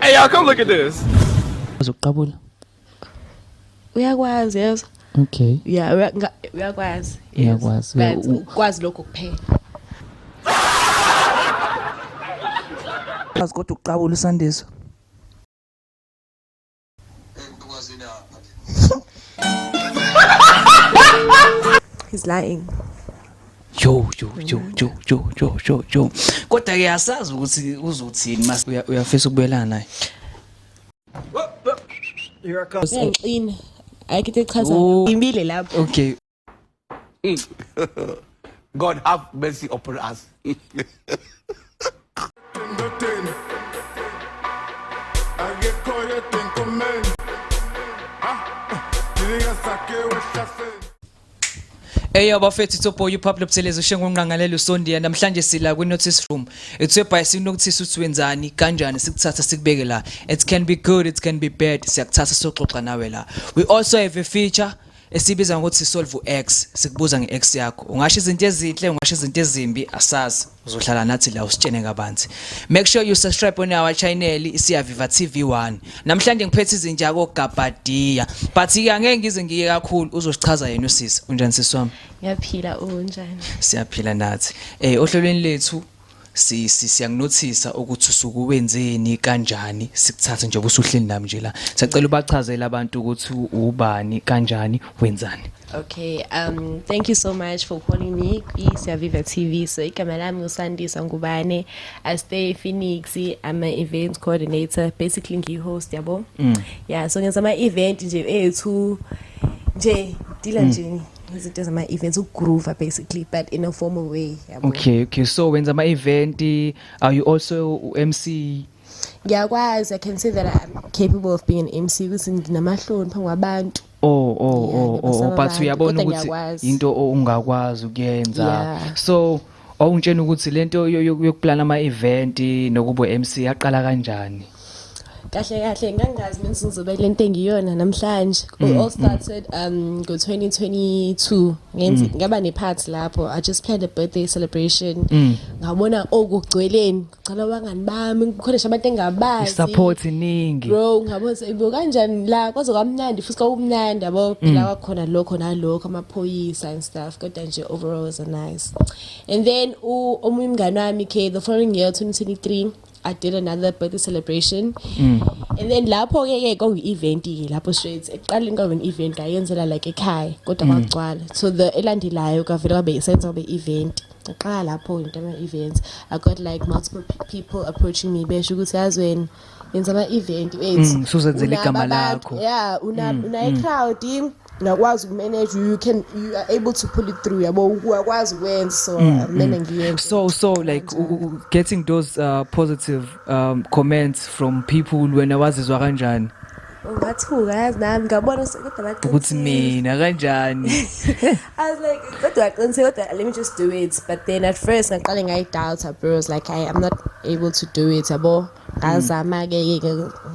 Hey, y'all, come look at this. Uzoqabula. Uyakwazi yes. Okay. Yeah, uyakwazi. Uyakwazi. But ukwazi lokho kuphela. Kodwa uqabula uSandiswa. He's lying. Yo. Kodwa ke asazi ukuthi uzothini mase uyafisa ukubelana naye. Here I come. Ngiyaqina. Ayikho chaza. Imile lapho. Okay. God have mercy upon us. Eyo bafethu Topo you public television shengonqangalela uSondiya namhlanje sila kwi notice room ethwe by sinokuthisa uthi wenzani kanjani sikuthatha sikubeke la it can be good it can be bad siyakuthatha soxoxa nawe la we also have a feature esibiza ngokuthi solve uX sikubuza ngeX yakho ungasho izinto ezinhle ungasho izinto ezimbi asazi uzohlala nathi la usitshene kabanzi make sure you subscribe on our channel isiyaviva TV1 namhlanje ngiphethe izinjako Gabadiya but ke ngeke ngize ngiye kakhulu uzosichaza yena usisi unjani sisi wami Ngiyaphila unjani siyaphila nathi ohlelweni lethu siyanginothisa ukuthi usuku wenzeni kanjani sikuthatha nje ubusuhleli nami nje la sicela ubachazela abantu ukuthi ubani kanjani wenzani. Okay, thank you so much for calling me Isiyaviva TV. So igama lami uSandiswa Ngubane. I stay Phoenix. I'm an event coordinator. Basically ngi-host yabo. Yeah, so ngenza ama-event nje ethu nje dila nje izinto zama-events ukugroove basically but in a formal way yabo. Okay, so wenza ama-event are you also MC? Ngiyakwazi, I can say that I'm capable of being an MC ukuthi nginamahloni phambi kwabantu. But uyabona ukuthi into ongakwazi ukuyenza so awungitshena ukuthi lento yokuplana ama-event nokuba MC yaqala kanjani? Kahle ngangazi mina ngizobe lento engiyona namhlanje. It all started ngo-2022 ngaba ne-party lapho. I just planned a birthday celebration. Ngabona okugcweleni ngicela abangani bami kukhona abantu engabazi support iningi bro ngabona ibo kanjani la kwaze kwamnandi futhi kwakumnandi yabo phela kwakhona lokho nalokho amaphoyisa and stuff kodwa nje overall was nice. And then omunye umngani wami the following year 2023 I did another birthday celebration. And then lapho ke kwaku-event ke lapho straight eqaleni kwabe event ayenzela like ekhaya kodwa kwagcwala so the elandelayo kwavela kwabe isenza kwabe event aqala lapho into ama-events I got like multiple people approaching me besho ukuthi yazweni yenza ama-event wethu suzenzela igama lakho una i-crowd ngakwazi ukumanage you are able to pull it through yabo ukwazi ukwenza so mina ngiyenza so like getting those positive comments from people when wazizwa kanjani ngathuka yazi nami ngabona kodwa bathi ukuthi mina kanjani I was like kodwa aqinisekile let me just do it but then at first ngaqale ngayi-doubt bro I was like I'm not able to do it yabo ngazama ke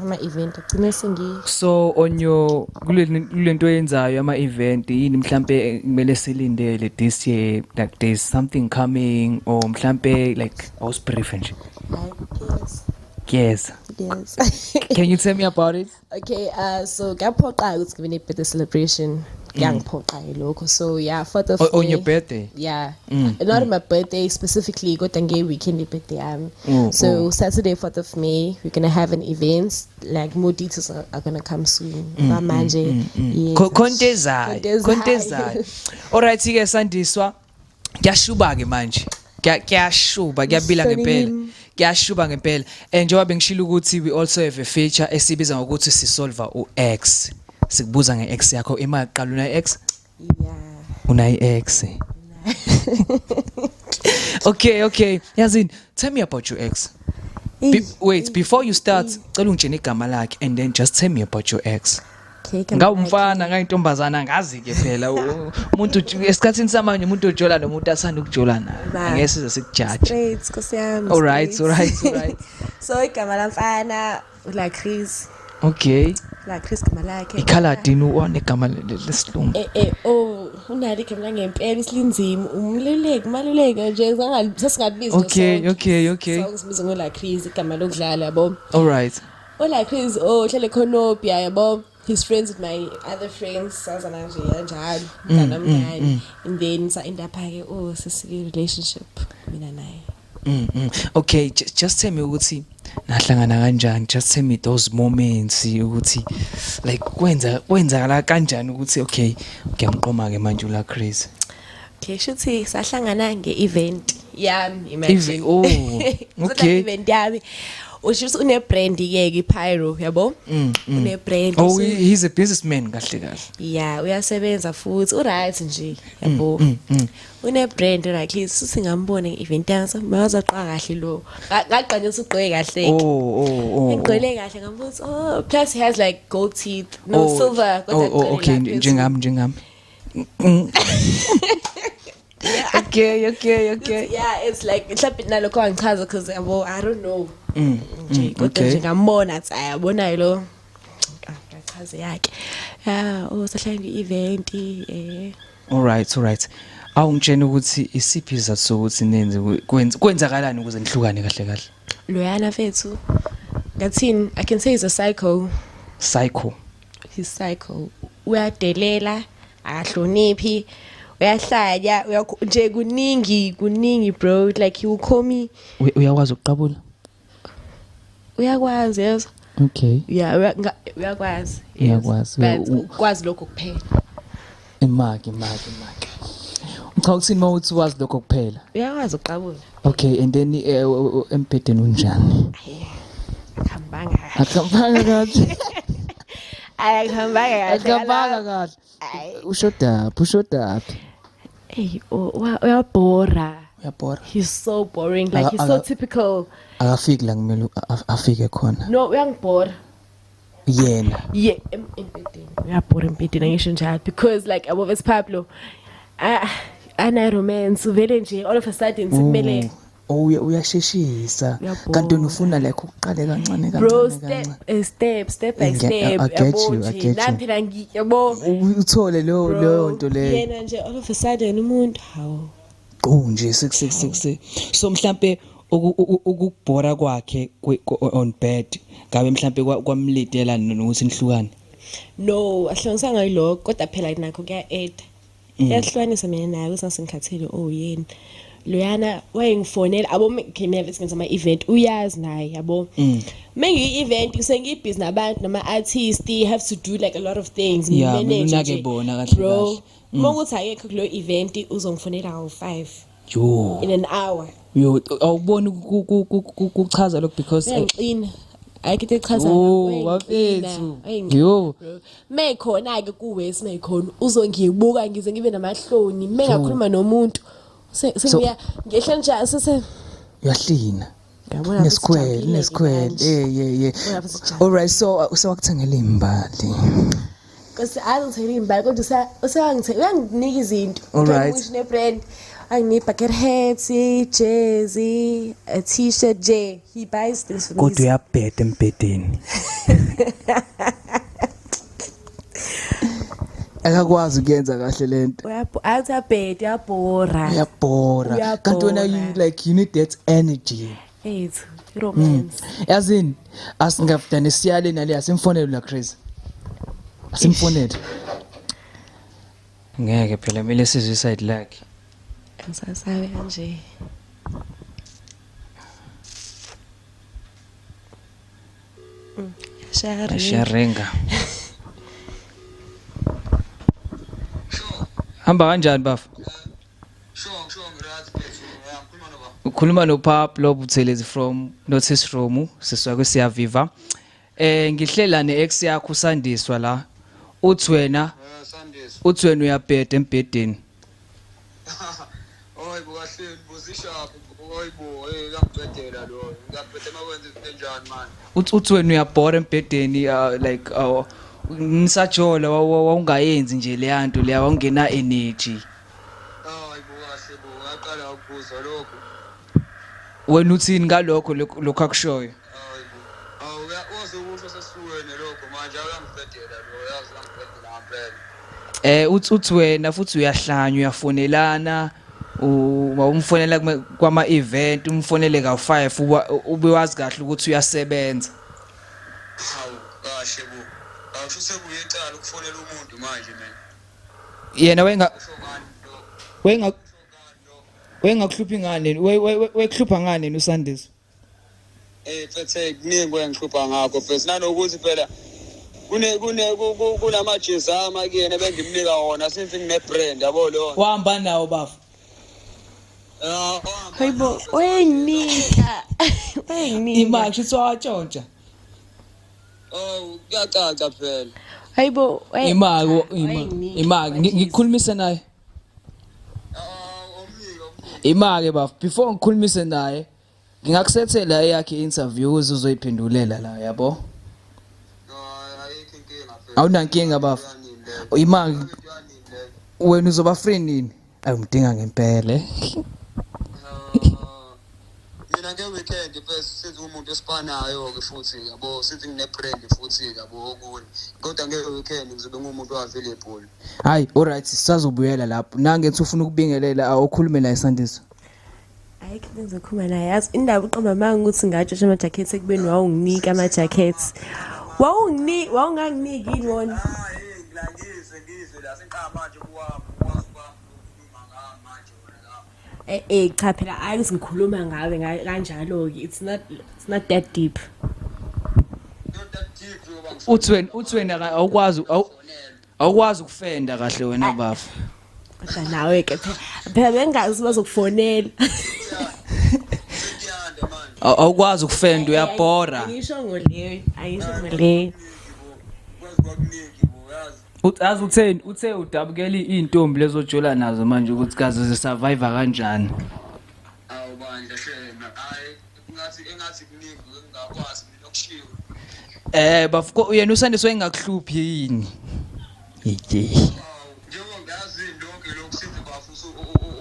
ama-event agcine sengiyo so on your kulento yenzayo ama-event yini mhlambe kumele silindele this year like there's something coming or mhlambe like awusibrief nje Yes. Can you tell me about it? Okay, so ngiyaphoqa ukuthi ngibe ne-birthday celebration. Ngiyangiphoqa lokho. So yeah, 4th of May. On your birthday? Yeah. Not on my birthday specifically, kodwa nge-weekend birthday yami. So Saturday 4th of May, we're going to have an event. Like more details are going to come soon. Manje. Kontezayo. Alright, ke Sandiswa. Kuyashuba ke manje. Kuyashuba, kuyabila ngempela. Kuyashuba ngempela njengoba bengishilo ukuthi we also have a feature esibiza ngokuthi sisolve uX sikubuza ngeX yakho emaqala una X una iX okay yazini tell me about your ex wait before you start cela ungitshene igama lakhe and then just tell me about your ex ngawumfana ngayintombazana ngazi ke phela umuntu esikhathini samanje umuntu ojola nomuntu asanda ukujola naye angeke size sikujudge straight kusiyami all right so igama lamfana la Chris Okay. La Chris igama lakhe. Ikhaladini wanegama lesilungu. Unali igama langempela isilinzima. Umluleki, maluleki nje sasingabizi Okay. Sawusibiza ngola Chris igama lokudlala yabo. All right. Ola Chris hlele khonopia yabo. He's friends with my other friends sazana nje kanjalo mntana and then sa end up ke sisike relationship mina naye. Okay, just tell me ukuthi nahlangana kanjani. Just tell me those moments ukuthi like kwenzakala kanjani ukuthi okay ngiyamqoma ke manje ula Chris. Okay, shuthi sahlangana nge-event yami imagine. Okay. Event yami. Usho une brand ke Pyro yabo. Une brand. Oh, he's a businessman kahle. Yeah, uyasebenza futhi uright nje yabo. Une brand like singambone event yansa mawaza qa kahle lo. Ngaqanisa ugqoke kahle. Ngigqoke kahle ngambuza plus he has like gold teeth, no silver. Okay, njengami. Okay. Yeah, it's like mhlawumbe nalokho angichaza because I don't know. Kodwa Okay. nje ngambona athi ayabona lo. Ngachaza yakhe. Yeah, sahlanga i-event All right. Awungitshela ukuthi isiphi izathu sokuthi nenze kwenzakalani ukuze nihlukane kahle. Loyana fethu. Ngathini, I can say he's a psycho. Psycho. He's psycho. Uyadelela, akahloniphi. Uyahlaya, nje kuningi bro, like he will call me. Uyakwazi ukuqabula? Uyakwazi yes. Okay. Yeah, uyakwazi. Uyakwazi. Ukwazi lokho kuphela. Imaki. Cha ukuthini mawuthi wazi lokho kuphela? Uyakwazi uqabula. Okay, and then empedeni unjani? Akambanga kahle. Akambanga kahle. Ushoda. Hey, uyabora. He's so boring. Like he's so typical. Akafiki la kumele afike khona. No, uyangibora. Yena. Yeah, empedeni. Uyabora empedeni ngisho njalo because like above Pablo. Ana romance vele nje all of a sudden sikumele. Uyasheshisa. Kanti ufuna like uqale kancane. Bro, step by step. I get you. Naphila ngiyabo. Uthole lo nto le. Yena nje all of a sudden umuntu hawo. Nje 666. So mhlambe ukubhora kwakhe on bed ngabe mhlambe kwamlidela nokuthi nihlukane. No, ahlongisanga yiloko kodwa phela nakho kuya add. Yahlukanisa mina naye usasengikhathele yena. Loyana wayengifonela abo mina ngenza ama event uyazi naye yabo. Mengi event usengibhizi nabantu nama artists have to do like a lot of things manage nje. Bro, monguthi ayekho kulo event uzongifonela ngo5 in an hour. Awuboni ukuchaza lokho because ngicina ayikho echaza wafethu yo mekhona ke kuwesi mekhona uzongibuka ngize ngibe namahloni mengakhuluma nomuntu sebuya ngehla nje sese uyahlina nesquare yeah all right so wakuthengela imbali kasi azongithengela imbali kodwa uyanginika izinto all right ne brand I bucket hats, jersey, a t-shirt, he buys this for me. Kodwa uyabheda empedeni. Akakwazi ukuyenza kahle lento. Athi uyabora. Kanti wena you need that energy. Hey, romance. Yazini asingafudane siyale nale asimfonele la Chris. Asimfonele. Ngeke phela mele sizwe side lakhe. Ngisasabe kanje. Sharenga. Hamba kanjani bafu? Sure ngirathi phezulu. Ngikhuluma noba. Ukhuluma no Pablo Buthelezi from Notice Room siswa Siyaviva. Ngihlela neex yakho Sandiswa la. Uthi wena uyabheda empedeni. Oy bukahleli busishaphi oyibo ngiyaqedela lo ngiyaphethe makwenza izinto enjani manje Uthi wena uyabhora empedeni like nisajola wawungayenzi nje le yanto le awungena energy. Hayi bukahle ngaqala ukubuza lokho Wena uthini ngalokho lokho akushoyo? hayi waze ukusho sesiwene lokho ngiyambhedela lo yazi ngambhedela ngempela. Uthi wena futhi uyahlanya uyafonelana umfonela kwama event umfonele ka5 ube wazi kahle ukuthi uyasebenza. Hawu kahle bo. Awusho sekuyecala ukufonela umuntu manje mina. Yena Usho ngani lo? wengakuhluphi ngani wekuhlupha ngani uSandiswa? Mfethe kuningi kwengihlupha ngakho phela nanokuthi phela kunamajezi kuyena bengimnika wona since ngine-brand yabo lo. Wahamba nawo bafu. Hayibo wenginika Imali shithi wawatshontsha. Oh kuyacaca phela. hayibo Imali ngikhulumise naye. Omnika. Imali bafu before ngikhulumise naye ngingakusethela yakhe interview uzoyiphendulela la yabo. Ayikho inkinga phela. Awunankinga bafu. Imali wena uzoba free nini? Ayumdinga ngempela. Mina nge-weekend first sithi umuntu esipanayo ke futhi yabo sithi ngine-brand futhi yabo okunye kodwa nge-weekend ngizobe ngumuntu available. Hayi alright sisazobuyela lapho nangethi ufuna ukubingelela awukhulume la eSandiswa. ayikho into engizokhuluma naye yazi indaba uqamba manga ukuthi ngajosha ama-jackets ekubeni wawunginika ama-jackets wawunganginiki yini wona Hayi ngizwe la senqaba manje kuwami ukukhuluma manje wona la. cha phela hayi ukuthi ngikhuluma ngawe kanjalo-ke it's not that deep. Not that deep yoba Uthi wena awukwazi ukufenda kahle wena bafu. kodwa nawe-ke phela bengazi bazokufonela ngiyanda manje. Awukwazi ukufenda uyabhora. ayisho ngoleyo Kwazi kwakuningi bo yazi. Azi utheni uthe udabukeli intombi lezojola nazo manje ukuthi kaze zisurvive kanjani. Awu bandla shema hayi engathi kuningi engakwazi mina ukushiya. Bafu yena uSandiswa engakuhluphi yini? Yeke. Njengoba ngazi lonke lokhu sithi bafusa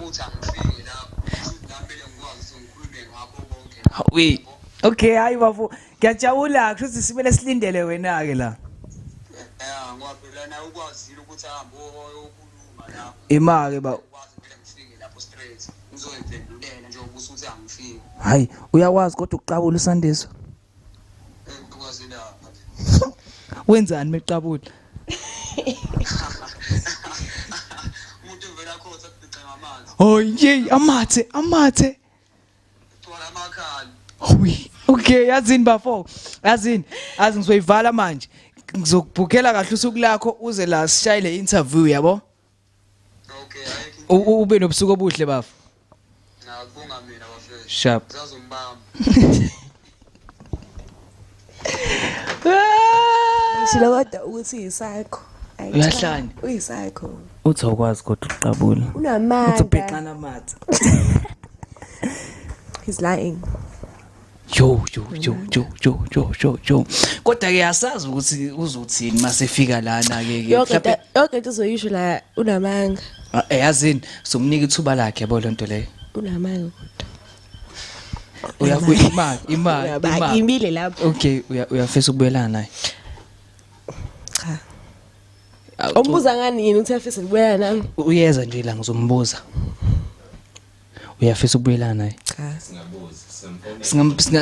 uthi angifike lapho futhi ngambele ngikwazi ngikhulume ngakho konke. Wait. Okay hayi bafu ngiyajabula kusho sibele silindele wena ke la. Ngoba na ukwazile ukuthi ahambe oyokhuluma la. Imake ba Ukwazi phela ngifike lapho straight. Ngizoyiphendulela nje ukuthi angifike. hayi uyakwazi kodwa ukuqabula uSandiswa. Ukwazi lapha. Wenzani meqabula? Umuntu uvela khotha kudica ngamanzi. Oh yey amathe. Thola amakhali. Wi. Okay yazini bafo. Yazini ngizoyivala manje. Ngizokubhukela kahle usuku lakho uze la sishayile interview yabo. Okay ayikho. Ube nobusuku obuhle bafu. Ngakubonga mina bafethu. Sharp. Zazombamba. ngishilo kodwa ukuthi uyisakho Uyahlanya. uyisakho Uthi awukwazi kodwa ukuqabula. Uthi unamanga ubheqana amathe. he's lying. Yo. Kodwa ke asazi ukuthi uzothini masefika lana ke yonke into uzoyisho la unamanga yazini somnika ithuba lakhe yabo lonto leyo. unamanga Imali. bakimile lapho Okay uyafisa ukubuyelana naye. cha umbuza ngani yini uthi afisa ukubuyela nami Uyeza nje la ngizombuza. Uyafisa ukubuyelana naye? cha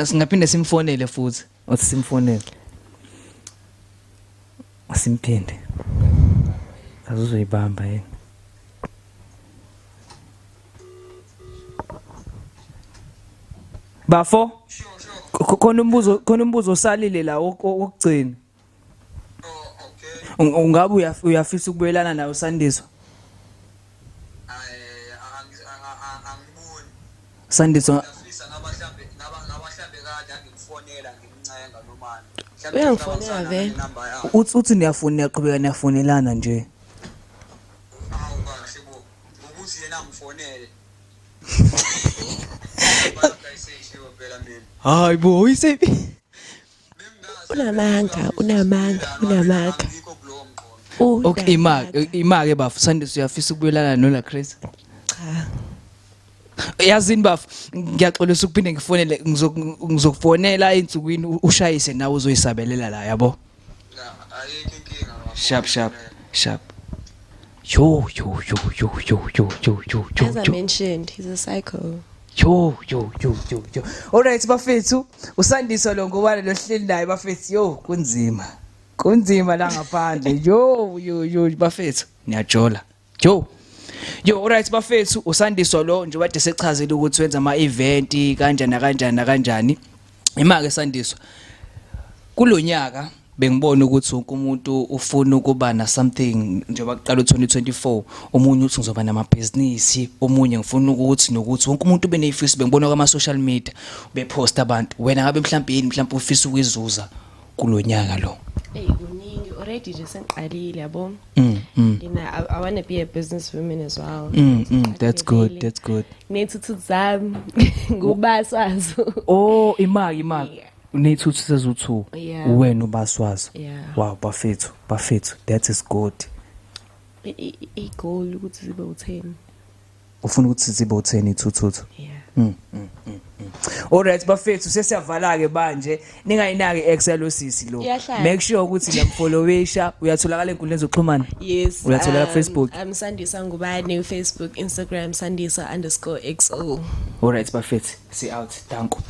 Singaphinde simfonele futhi. Uthi simfonele. Asimphinde. Azuzoyibamba yena. Bafo? Khona umbuzo osalile la wokugcina. Okay. Ungabe uyafisa ukubuyelana nawe uSandiswa? Angiboni. Sandiswa Ngiyafisa ngabahlambe kade angimfonela ngimncenga nomani. Uyangifonela vele. uthi niyaqhubeka niyafonelana nje. Hawu kahle bo. Ukuthi yena ngifonele. Phela mina. Hayi bo uyise unamanga Ngikho kulowo mqondo. Okay imake bafu Sandiswa uyafisa ukubuyelana nola Chris? cha Yazini bafu ngiyaxolisa ukuphinde ngifonele ngizokufonela einsukwini ushayise nawe uzoyisabelela la yabo. Ayikho inkinga Sharp. Yo. As I mentioned, he's a psycho. Yo. Alright bafethu, usandiswa lo ngubane lo hleli naye bafethu. Yo, kunzima la ngaphandle. Yo bafethu, niyajola. Yo alright bafethu, usandiswa lo nje kade sechazile ukuthi wenza ama event kanjani. Imake Sandiswa. Kulonyaka bengibona ukuthi wonke umuntu ufuna ukuba na something njengoba kuqala u2024, omunye uthi ngizoba nama business, omunye ngifuna ukuthi nokuthi wonke umuntu ube neyifiso. Bengibona kuma social media bepost abantu, wena ngabe mhlawumbe ufisa ukuyizuza kulonyaka lo. Kuningi already nje sengiqalile yabo. I want to be a businesswoman as well. That's good. Nethuthu zami ngubaswazo. Oh, imaki. Unethuthu sezu2. Yeah. Wena ubaswazi. Yeah. Wow, bafethu. That is good. Goal ukuthi zibe u10. Ufuna ukuthi zibe u10 ithuthu. Yeah. Alright bafethu, sesiyavala ke manje. Ningayinaki Excel sisi lo. Make sure ukuthi lamfollowesha uyatholakala enkundleni zokuxhumana. Yes. Uyatholakala Facebook. I'm Sandiswa Ngubane, Facebook, Instagram Sandiswa_XO. Alright bafethu, see out. Danko.